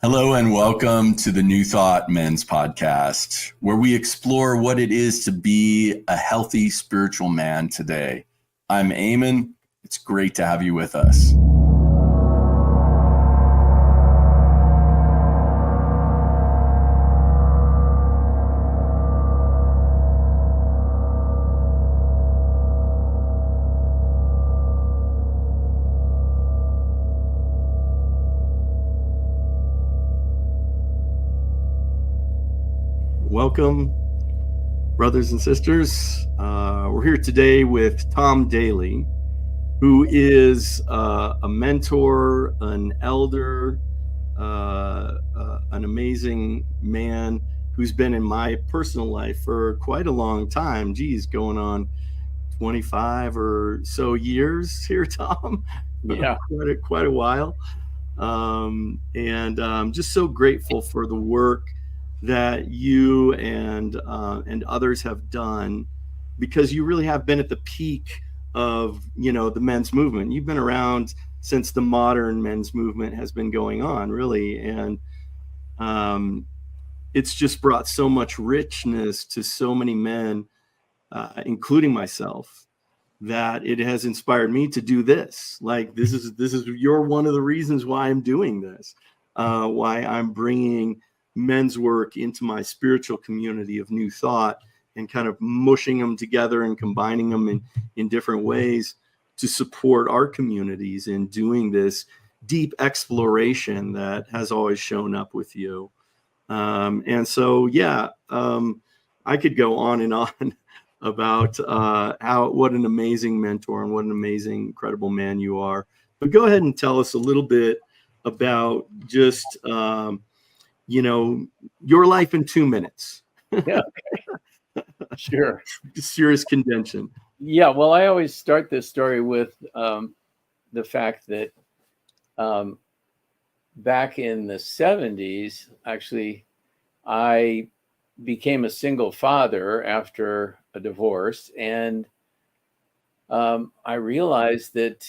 Hello and welcome to the New Thought Men's Podcast, where we explore what it is to be a healthy spiritual man today. I'm Eamon. It's great to have you with us. Welcome, brothers and sisters. We're here today with Tom Daly, who is a mentor, an elder, an amazing man who's been in my personal life for quite a long time. Geez, going on 25 or so years here, Tom. Yeah. quite a while. And I'm just so grateful for the work that you and others have done, because you really have been at the peak of, the men's movement. You've been around since the modern men's movement has been going on, really. And it's just brought so much richness to so many men, including myself, that it has inspired me to do this. Like, this is you're one of the reasons why I'm doing this, why I'm bringing men's work into my spiritual community of New Thought and kind of mushing them together and combining them in different ways to support our communities in doing this deep exploration that has always shown up with you. And so, I could go on and on about what an amazing mentor and what an amazing, incredible man you are. But go ahead and tell us a little bit about just your life in 2 minutes. Yeah. Sure. Serious contention. Yeah. Well, I always start this story with the fact that back in the 70s, actually, I became a single father after a divorce. And I realized that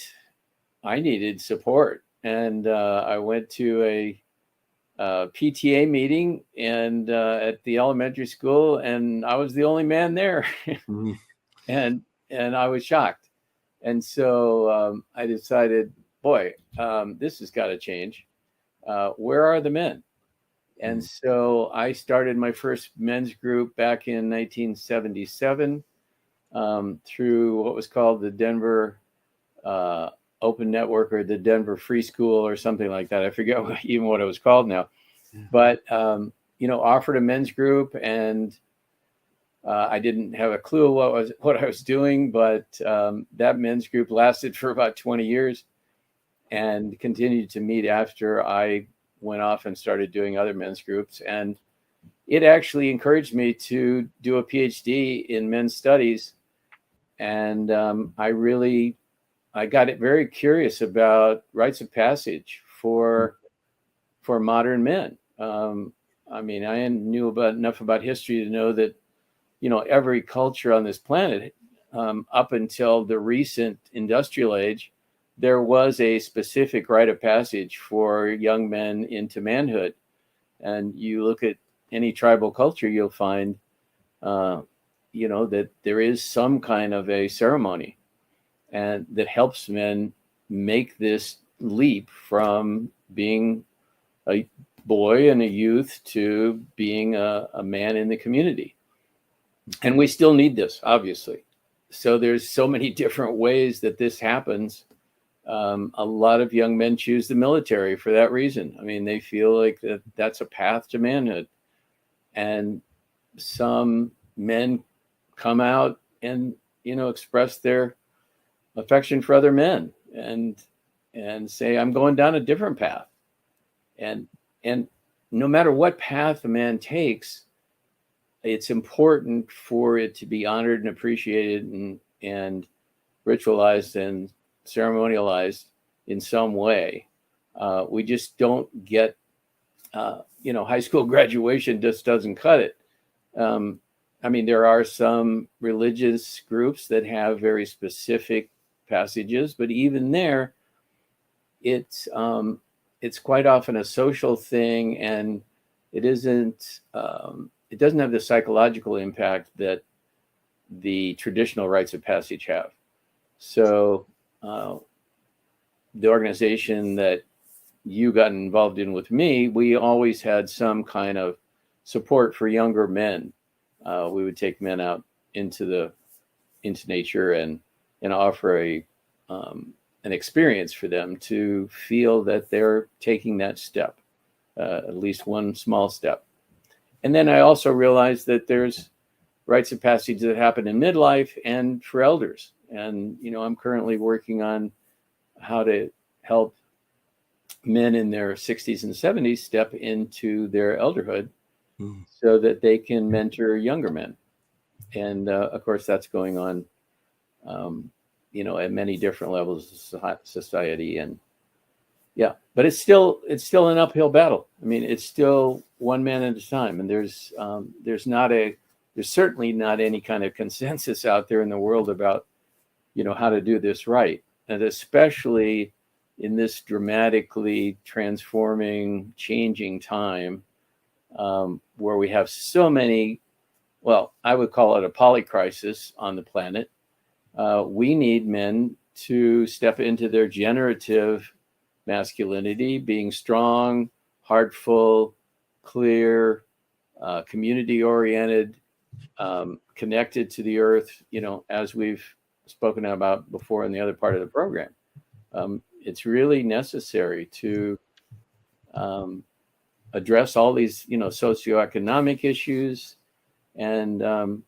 I needed support. And I went to a PTA meeting and at the elementary school, and I was the only man there. Mm-hmm. and I was shocked. And so I decided, this has got to change. Where are the men? And so I started my first men's group back in 1977 through what was called the Denver Open Network, or the Denver Free School, or something like that. I forget even what it was called now. But, offered a men's group, and I didn't have a clue what I was doing, but that men's group lasted for about 20 years and continued to meet after I went off and started doing other men's groups. And it actually encouraged me to do a PhD in men's studies. And I got it very curious about rites of passage for modern men. I knew enough about history to know that, every culture on this planet, up until the recent industrial age, there was a specific rite of passage for young men into manhood. And you look at any tribal culture, you'll find, that there is some kind of a ceremony and that helps men make this leap from being a boy and a youth to being a man in the community. And we still need this, obviously. So there's so many different ways that this happens. A lot of young men choose the military for that reason. I mean, they feel like that's a path to manhood. And some men come out and, express their affection for other men and say, I'm going down a different path. And no matter what path a man takes, it's important for it to be honored and appreciated and ritualized and ceremonialized in some way. We just don't get, high school graduation just doesn't cut it. There are some religious groups that have very specific passages, but even there, it's it's quite often a social thing, and it isn't. It doesn't have the psychological impact that the traditional rites of passage have. So, the organization that you got involved in with me, we always had some kind of support for younger men. We would take men out into nature and offer an experience for them to feel that they're taking that step, at least one small step. And then I also realized that there's rites of passage that happen in midlife and for elders. And, I'm currently working on how to help men in their 60s and 70s step into their elderhood so that they can mentor younger men. And of course, that's going on, at many different levels of society. And yeah, but it's still an uphill battle. I mean, it's still one man at a time. And there's certainly not any kind of consensus out there in the world about, how to do this right. And especially in this dramatically transforming, changing time, where we have so many, well, I would call it a polycrisis on the planet. We need men to step into their generative masculinity, being strong, heartful, clear, community-oriented, connected to the earth, as we've spoken about before in the other part of the program. It's really necessary to address all these, socioeconomic issues. And, the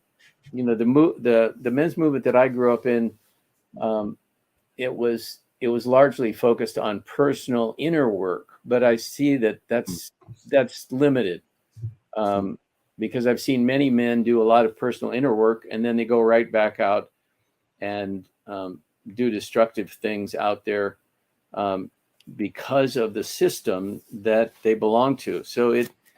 men's movement that I grew up in, it was largely focused on personal inner work, but I see that's limited, because I've seen many men do a lot of personal inner work and then they go right back out and do destructive things out there, because of the system that they belong to. So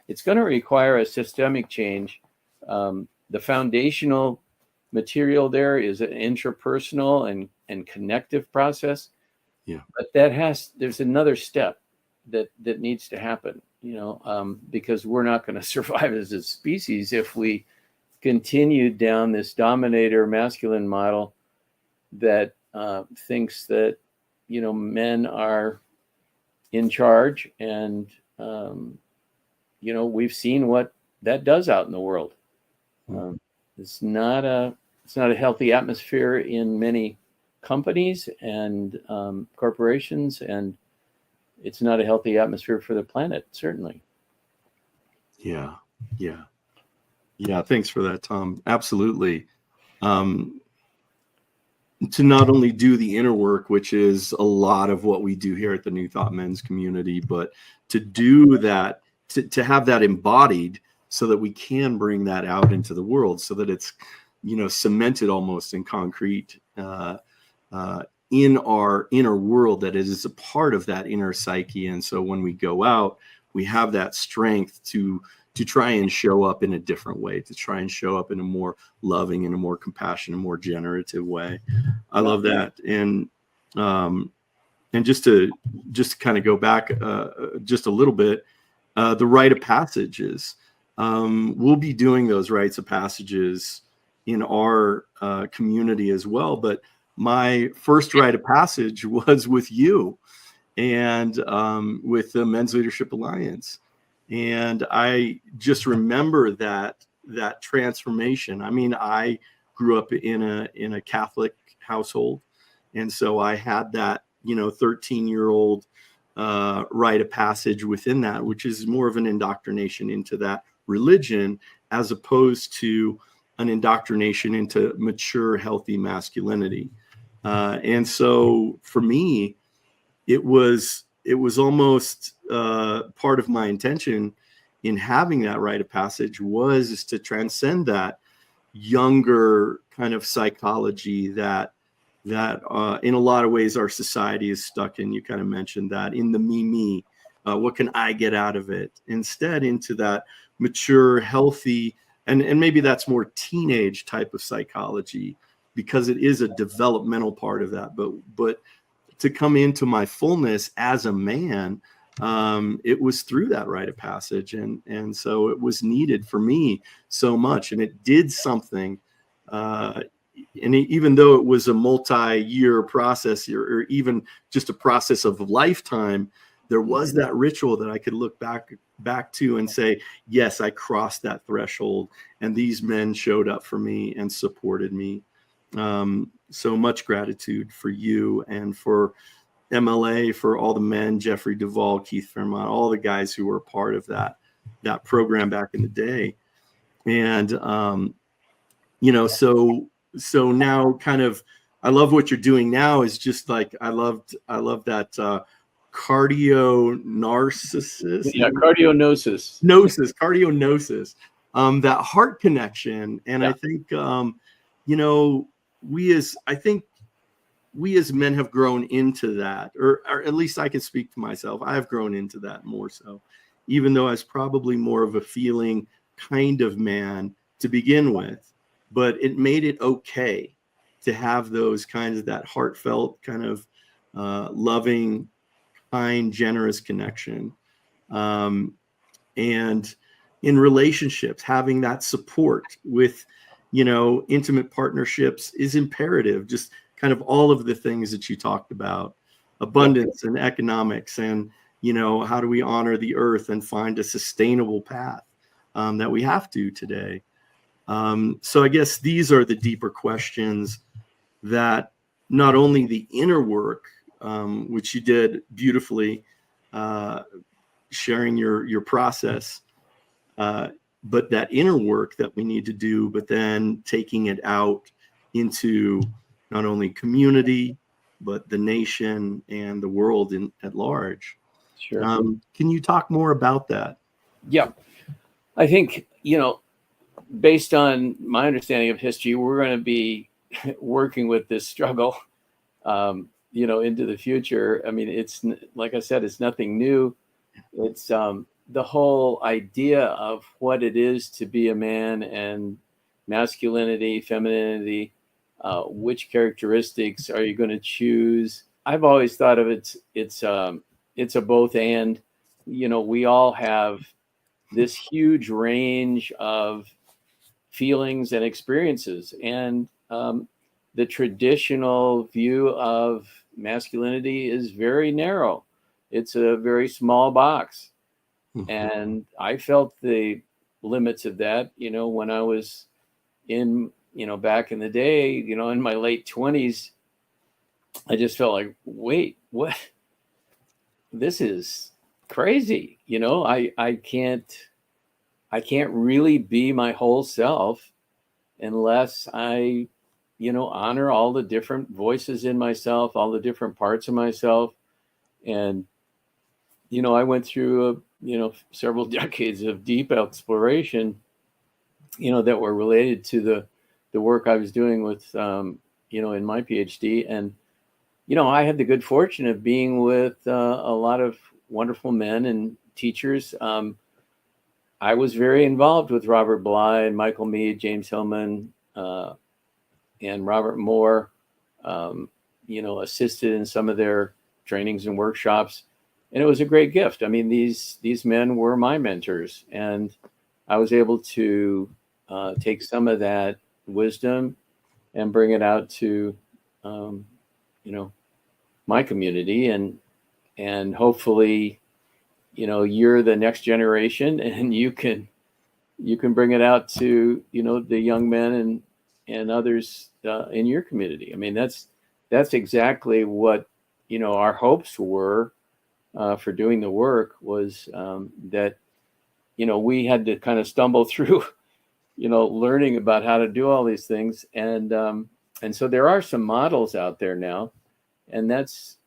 it's going to require a systemic change. The foundational material there is an interpersonal and connective process. Yeah. But there's another step that needs to happen, because we're not going to survive as a species if we continue down this dominator masculine model that thinks that, men are in charge. And, we've seen what that does out in the world. It's not a healthy atmosphere in many companies and corporations, and it's not a healthy atmosphere for the planet, certainly. Yeah. Thanks for that, Tom. Absolutely. To not only do the inner work, which is a lot of what we do here at the New Thought Men's community, but to do that, to have that embodied so that we can bring that out into the world, so that it's, cemented almost in concrete in our inner world, that it is a part of that inner psyche. And so when we go out, we have that strength to try and show up in a different way, to try and show up in a more loving and a more compassionate, more generative way. I love that. And just to kind of go back just a little bit, the rite of passages, we'll be doing those rites of passages in our community as well. But my first rite of passage was with you and with the Men's Leadership Alliance. And I just remember that transformation. I mean, I grew up in a Catholic household. And so I had that, 13-year-old rite of passage within that, which is more of an indoctrination into that religion, as opposed to an indoctrination into mature, healthy masculinity. And so for me, it was almost part of my intention in having that rite of passage was to transcend that younger kind of psychology that in a lot of ways our society is stuck in. You kind of mentioned that, in the me, what can I get out of it? Instead, into that mature, healthy, and maybe that's more teenage type of psychology, because it is a developmental part of that. But to come into my fullness as a man, it was through that rite of passage. And so it was needed for me so much. And it did something. And even though it was a multi-year process, or even just a process of a lifetime, there was that ritual that I could look back to and say, yes, I crossed that threshold, and these men showed up for me and supported me. So much gratitude for you and for MLA, for all the men, Jeffrey Duvall, Keith Fairmont, all the guys who were a part of that program back in the day. And so now kind of, I love what you're doing now. Is just like, I love that cardio narcissist. Yeah, cardionosis. Cardionosis, that heart connection. And I think, we as men have grown into that, or at least I can speak to myself. I've grown into that more so, even though I was probably more of a feeling kind of man to begin with, but it made it okay to have those kinds of, that heartfelt kind of loving, kind, generous connection. And in relationships, having that support with, intimate partnerships is imperative. Just kind of all of the things that you talked about, abundance and economics, and, how do we honor the earth and find a sustainable path that we have to today. So I guess these are the deeper questions that not only the inner work, which you did beautifully, sharing your process, but that inner work that we need to do, but then taking it out into not only community, but the nation and the world at large. Sure. Can you talk more about that? Yeah. I think, based on my understanding of history, we're going to be working with this struggle, into the future. I mean, it's, like I said, it's nothing new. It's the whole idea of what it is to be a man, and masculinity, femininity, which characteristics are you going to choose? I've always thought of it's a both and. We all have this huge range of feelings and experiences, and the traditional view of masculinity is very narrow. It's a very small box. Mm-hmm. And I felt the limits of that, when I was in, back in the day, in my late 20s. I just felt like, wait, what? This is crazy. I can't really be my whole self unless I, honor all the different voices in myself, all the different parts of myself. And, I went through, several decades of deep exploration, that were related to the work I was doing with, in my PhD. And, I had the good fortune of being with a lot of wonderful men and teachers. I was very involved with Robert Bly and Michael Mead, James Hillman, and Robert Moore, assisted in some of their trainings and workshops. And it was a great gift. I mean, these men were my mentors, and I was able to take some of that wisdom and bring it out to, my community, and hopefully, you're the next generation, and you can bring it out to, the young men and others in your community. I mean, that's exactly what, our hopes were for doing the work, was that, we had to kind of stumble through, learning about how to do all these things. And so there are some models out there now, and that's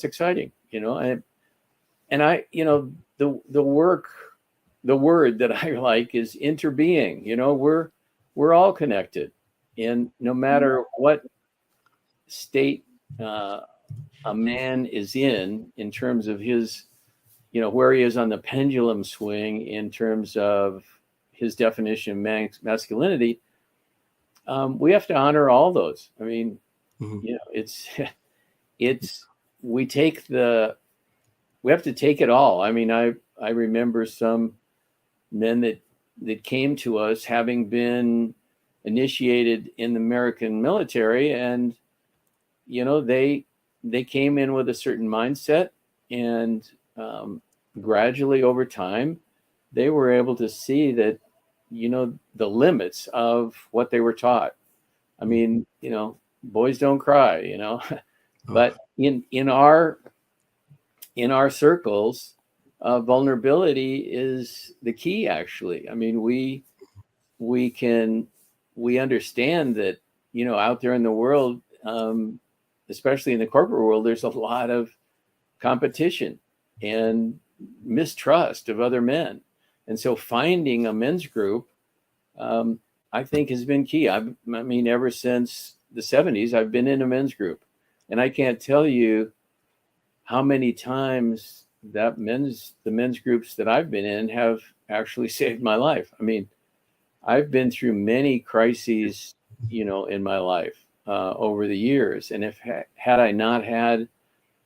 exciting, and I, the work, the word that I like is interbeing. We're all connected, and no matter what state a man is in terms of his, where he is on the pendulum swing in terms of his definition of masculinity, we have to honor all those. I mean, it's we take the we have to take it all. I mean, I remember some men that came to us having been initiated in the American military, and they came in with a certain mindset, and gradually over time they were able to see that the limits of what they were taught. I mean, boys don't cry, but in our circles, vulnerability is the key, actually. I mean, we understand that, out there in the world, especially in the corporate world, there's a lot of competition and mistrust of other men. And so finding a men's group, I think, has been key. I mean, ever since the 70s, I've been in a men's group, and I can't tell you how many times the men's groups that I've been in have actually saved my life. I mean, I've been through many crises, in my life over the years, and if had I not had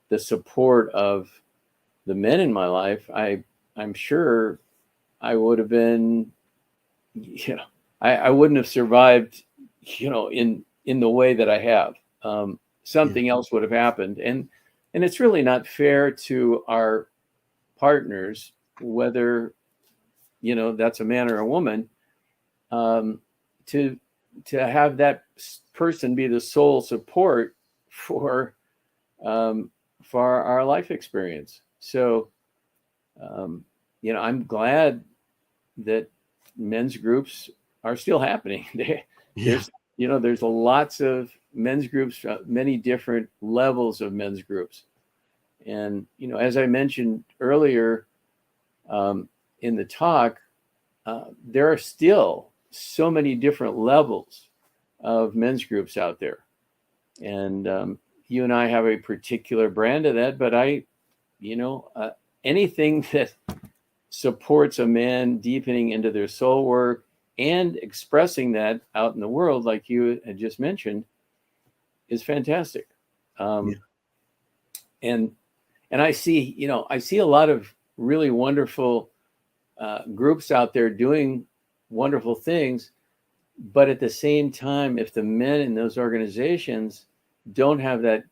the support of the men in my life, I'm sure I would have been, I wouldn't have survived, in the way that I have. Something else would have happened, and it's really not fair to our partners, whether that's a man or a woman, to have that person be the sole support for our life experience. So I'm glad that men's groups are still happening. There's lots of men's groups, many different levels of men's groups. And, as I mentioned earlier in the talk, there are still so many different levels of men's groups out there. And you and I have a particular brand of that, but anything that supports a man deepening into their soul work and expressing that out in the world, like you had just mentioned, is fantastic. And I see a lot of really wonderful groups out there doing wonderful things, but at the same time, if the men in those organizations don't have that,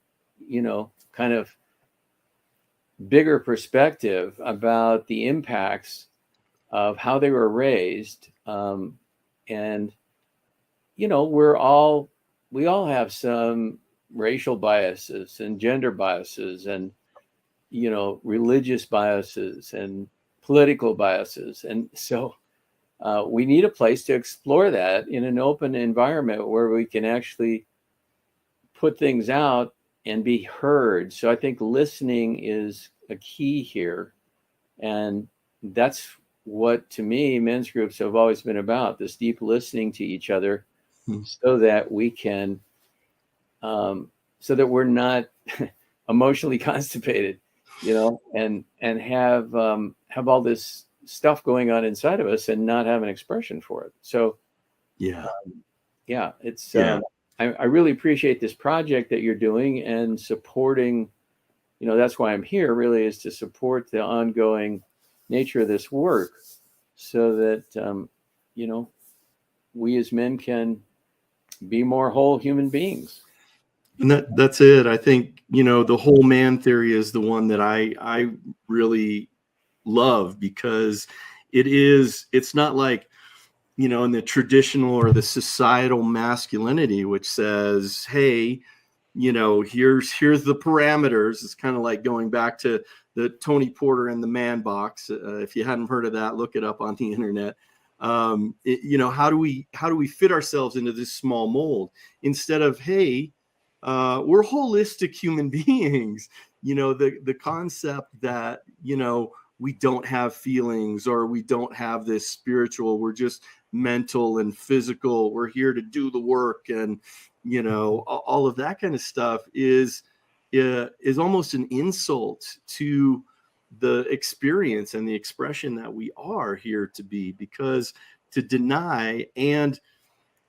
kind of bigger perspective about the impacts of how they were raised, and we all have some racial biases and gender biases and religious biases and political biases, and so we need a place to explore that in an open environment where we can actually put things out and be heard. So I think listening is a key here, and that's what, to me, men's groups have always been about, this deep listening to each other, so that we can so that we're not emotionally constipated, and have all this stuff going on inside of us and not have an expression for it. So it's I really appreciate this project that you're doing and supporting. That's why I'm here, really, is to support the ongoing nature of this work, so that we as men can be more whole human beings. And that's it. I think, the whole man theory is the one that I really love, because it's not like, in the traditional or the societal masculinity, which says, hey, here's the parameters. It's kind of like going back to the Tony Porter and the Man Box. If you hadn't heard of that, look it up on the internet. How do we fit ourselves into this small mold, instead of, hey, we're holistic human beings. The concept that, we don't have feelings, or we don't have this spiritual, we're just mental and physical. We're here to do the work. And, all of that kind of stuff is almost an insult to the experience and the expression that we are here to be, because to deny, and,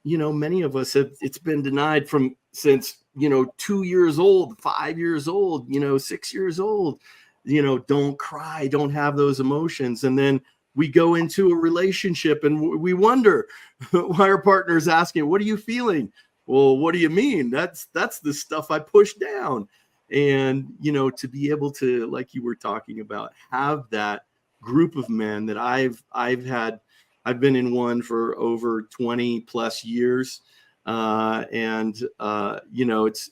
many of us it's been denied since 2 years old, 5 years old, 6 years old, don't cry, don't have those emotions. And then we go into a relationship and we wonder why our partner's asking, what are you feeling? Well, what do you mean? That's the stuff I push down. And, to be able to, like you were talking about, have that group of men that I've been in one for over 20 plus years.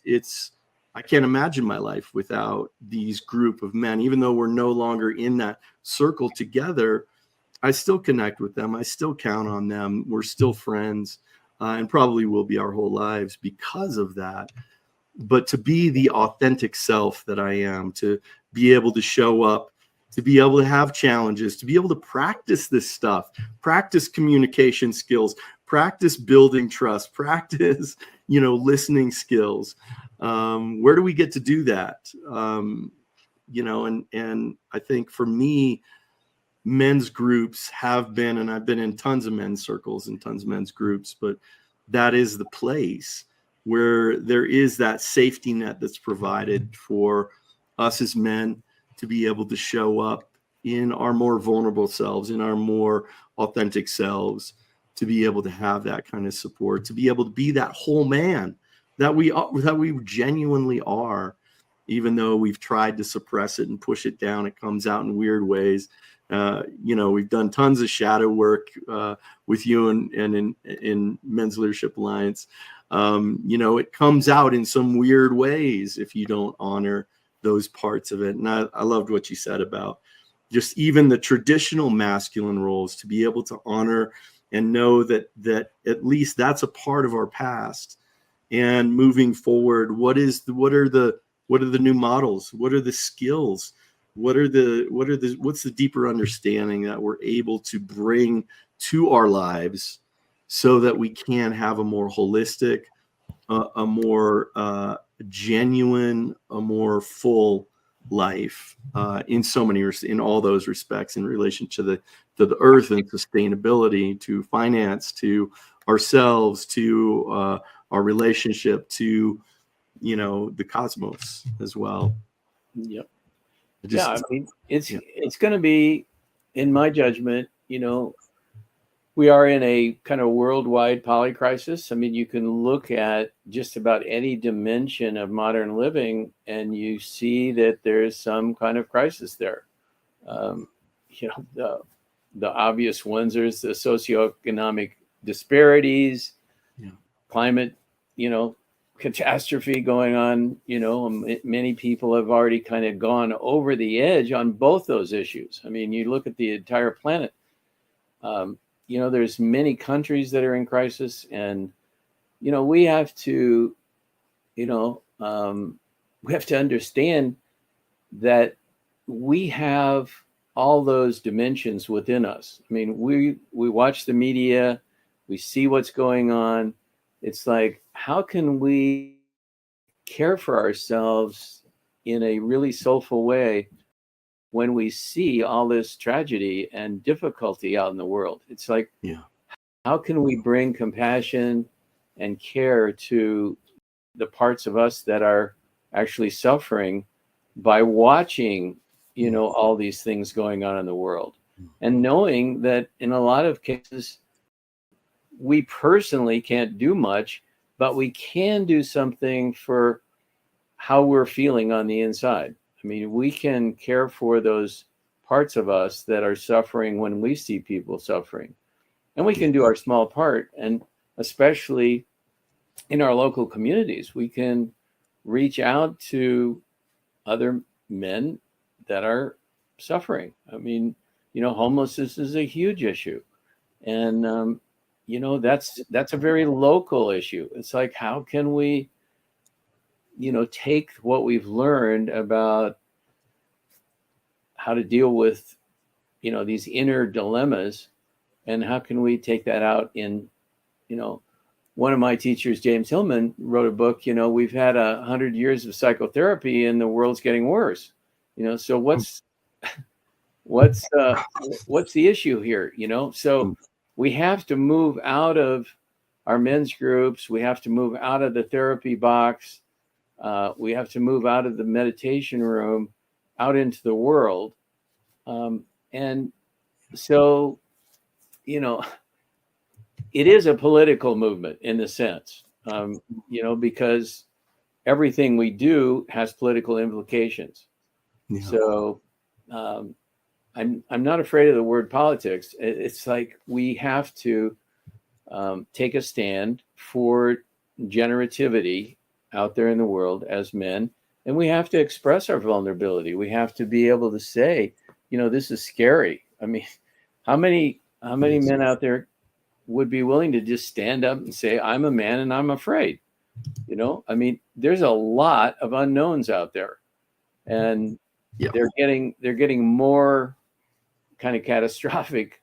It's I can't imagine my life without these group of men. Even though we're no longer in that circle together, I still connect with them. I still count on them. We're still friends, and probably will be our whole lives because of that. But to be the authentic self that I am, to be able to show up, to be able to have challenges, to be able to practice this stuff, practice communication skills, practice building trust, practice, listening skills. Where do we get to do that? And I think for me, men's groups have been, and I've been in tons of men's circles and tons of men's groups, but that is the place where there is that safety net that's provided for us as men to be able to show up in our more vulnerable selves, in our more authentic selves, to be able to have that kind of support, to be able to be that whole man that we genuinely are, even though we've tried to suppress it and push it down. It comes out in weird ways. We've done tons of shadow work with you and in Men's Leadership Alliance. It comes out in some weird ways if you don't honor those parts of it. And I loved what you said about just even the traditional masculine roles, to be able to honor and know that at least that's a part of our past. And moving forward, what are the new models? What are the skills? What's the deeper understanding that we're able to bring to our lives so that we can have a more holistic, a more genuine, a more full life in all those respects, in relation to the earth and sustainability, to finance, to ourselves, to our relationship, to the cosmos as well. Yep. I mean, it's going to be, in my judgment, we are in a kind of worldwide polycrisis. I mean, you can look at just about any dimension of modern living and you see that there's some kind of crisis there. The obvious ones are the socioeconomic disparities, climate, catastrophe going on. Many people have already kind of gone over the edge on both those issues. I mean, you look at the entire planet. There's many countries that are in crisis, and we have to understand that we have all those dimensions within us. I mean, we watch the media, we see what's going on. It's like, how can we care for ourselves in a really soulful way when we see all this tragedy and difficulty out in the world? It's like, how can we bring compassion and care to the parts of us that are actually suffering by watching, all these things going on in the world, and knowing that in a lot of cases, we personally can't do much, but we can do something for how we're feeling on the inside. I mean, we can care for those parts of us that are suffering when we see people suffering. And we can do our small part. And especially in our local communities, we can reach out to other men that are suffering. I mean, homelessness is a huge issue. And, that's a very local issue. It's like, how can we, take what we've learned about how to deal with, these inner dilemmas, and how can we take that out in, one of my teachers, James Hillman, wrote a book, we've had 100 years of psychotherapy and the world's getting worse, so what's the issue here? So we have to move out of our men's groups. We have to move out of the therapy box. We have to move out of the meditation room out into the world. And so, you know, it is a political movement in the sense, because everything we do has political implications. Yeah. So I'm not afraid of the word politics. It's like we have to take a stand for generativity out there in the world as men, and we have to express our vulnerability. We have to be able to say, this is scary. I mean, how many men out there would be willing to just stand up and say, I'm a man and I'm afraid? I mean, there's a lot of unknowns out there, and they're getting more kind of catastrophic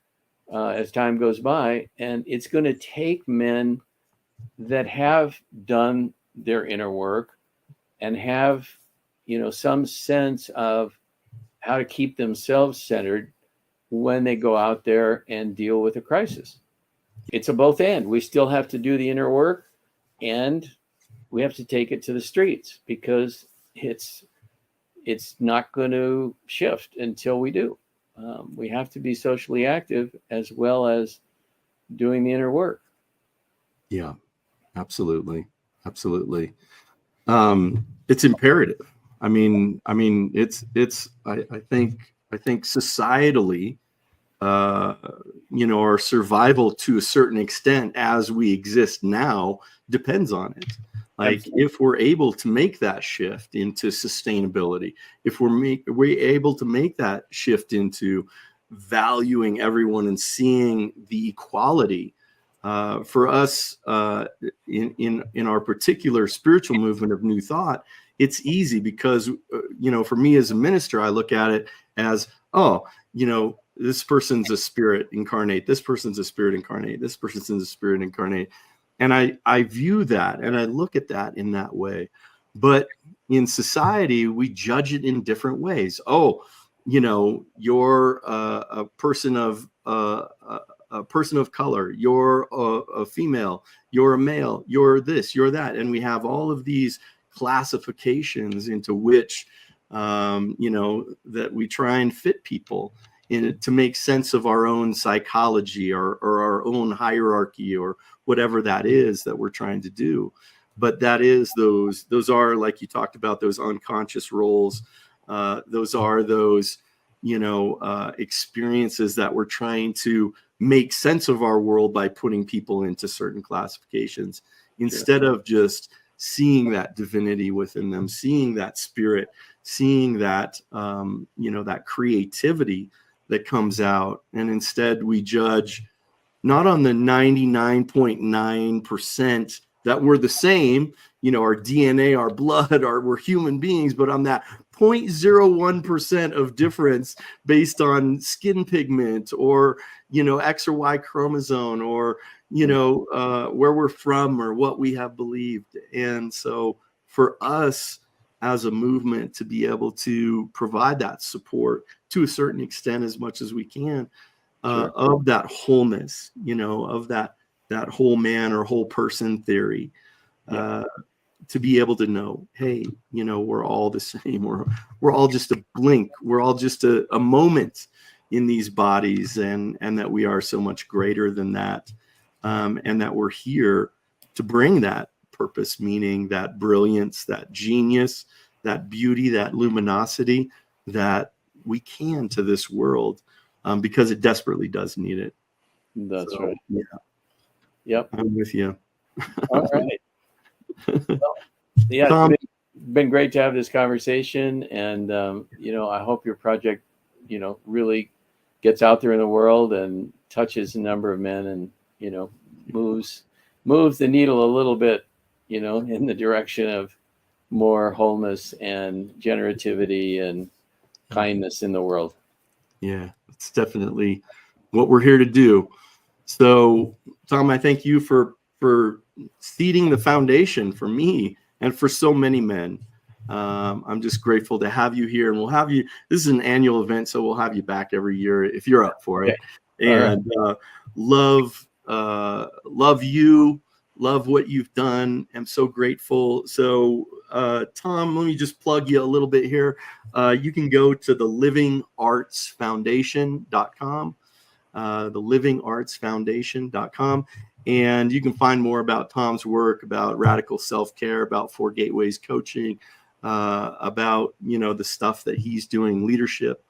as time goes by. And it's going to take men that have done their inner work and have, some sense of how to keep themselves centered when they go out there and deal with a crisis. It's a both and. We still have to do the inner work, and we have to take it to the streets, because it's not going to shift until we do. We have to be socially active as well as doing the inner work. Yeah, absolutely. Absolutely. It's imperative. I mean, it's, I think societally, our survival to a certain extent as we exist now depends on it. Like, absolutely. If we're able to make that shift into sustainability, if we're able to make that shift into valuing everyone and seeing the equality, for us, in our particular spiritual movement of New Thought, it's easy because, for me as a minister, I look at it as, this person's a spirit incarnate. This person's a spirit incarnate. This person's a spirit incarnate. And I view that and I look at that in that way. But in society, we judge it in different ways. Oh, you're a person of color, you're a female, you're a male, you're this, you're that. And we have all of these classifications into which, that we try and fit people in to make sense of our own psychology or our own hierarchy or whatever that is that we're trying to do. But that is those are, like you talked about, those unconscious roles. Those are those, experiences that we're trying to make sense of our world by putting people into certain classifications instead of just seeing that divinity within them, seeing that spirit, seeing that, that creativity that comes out. And instead we judge not on the 99.9% that we're the same, our DNA, our blood, we're human beings, but on that 0.01% of difference based on skin pigment or, X or Y chromosome or, where we're from or what we have believed. And so for us as a movement to be able to provide that support to a certain extent, as much as we can, of that wholeness, of that whole man or whole person theory, to be able to know, hey, we're all the same. We're all just a blink. We're all just a moment in these bodies, and that we are so much greater than that, and that we're here to bring that purpose, meaning that brilliance, that genius, that beauty, that luminosity that we can to this world, because it desperately does need it. That's right. Yeah. Yep. I'm with you. All right. Well, yeah, Tom, it's been great to have this conversation, and I hope your project, really gets out there in the world and touches a number of men, and moves the needle a little bit, in the direction of more wholeness and generativity and kindness in the world. Yeah, it's definitely what we're here to do. So, Tom, I thank you for seeding the foundation for me and for so many men. I'm just grateful to have you here, and we'll have you. This is an annual event, so we'll have you back every year if you're up for it. Okay. And love you, love what you've done. I'm so grateful. So Tom, let me just plug you a little bit here. You can go to the livingartsfoundation.com, the livingartsfoundation.com, and you can find more about Tom's work, about radical self-care, about Four Gateways coaching, about, the stuff that he's doing, leadership,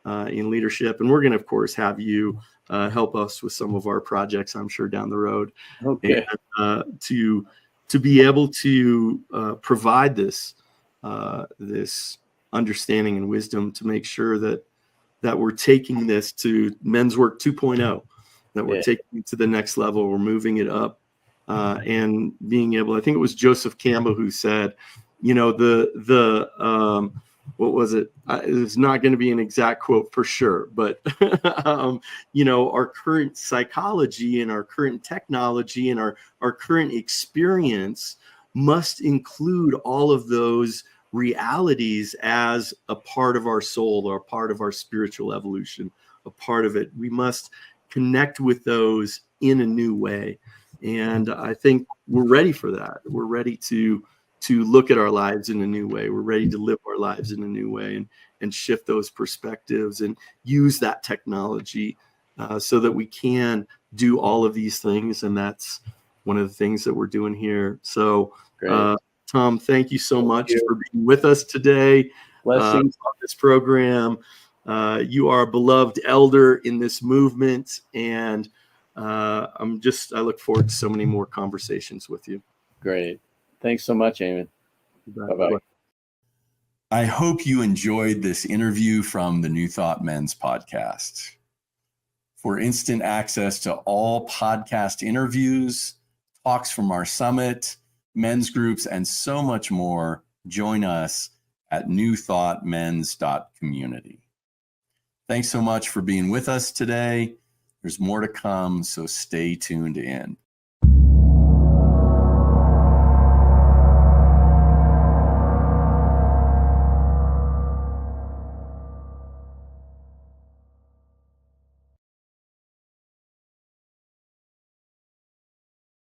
in leadership. And we're going to, of course, have you help us with some of our projects, I'm sure, down the road. Okay. And, to be able to provide this understanding and wisdom to make sure that we're taking this to Men's Work 2.0, that we're taking it to the next level, we're moving it up, and being able, I think it was Joseph Campbell who said, what was it? It's not going to be an exact quote for sure, but our current psychology and our current technology and our current experience must include all of those realities as a part of our soul or a part of our spiritual evolution, a part of it. We must connect with those in a new way. And I think we're ready for that. We're ready to look at our lives in a new way. We're ready to live our lives in a new way and shift those perspectives and use that technology so that we can do all of these things. And that's one of the things that we're doing here. So, Tom, thank you so much for being with us today. Blessings on this program. You are a beloved elder in this movement, and I look forward to so many more conversations with you. Great. Thanks so much, Eamon. Bye-bye. I hope you enjoyed this interview from the New Thought Men's podcast. For instant access to all podcast interviews, talks from our summit, men's groups, and so much more, join us at newthoughtmens.community. Thanks so much for being with us today. There's more to come, so stay tuned in.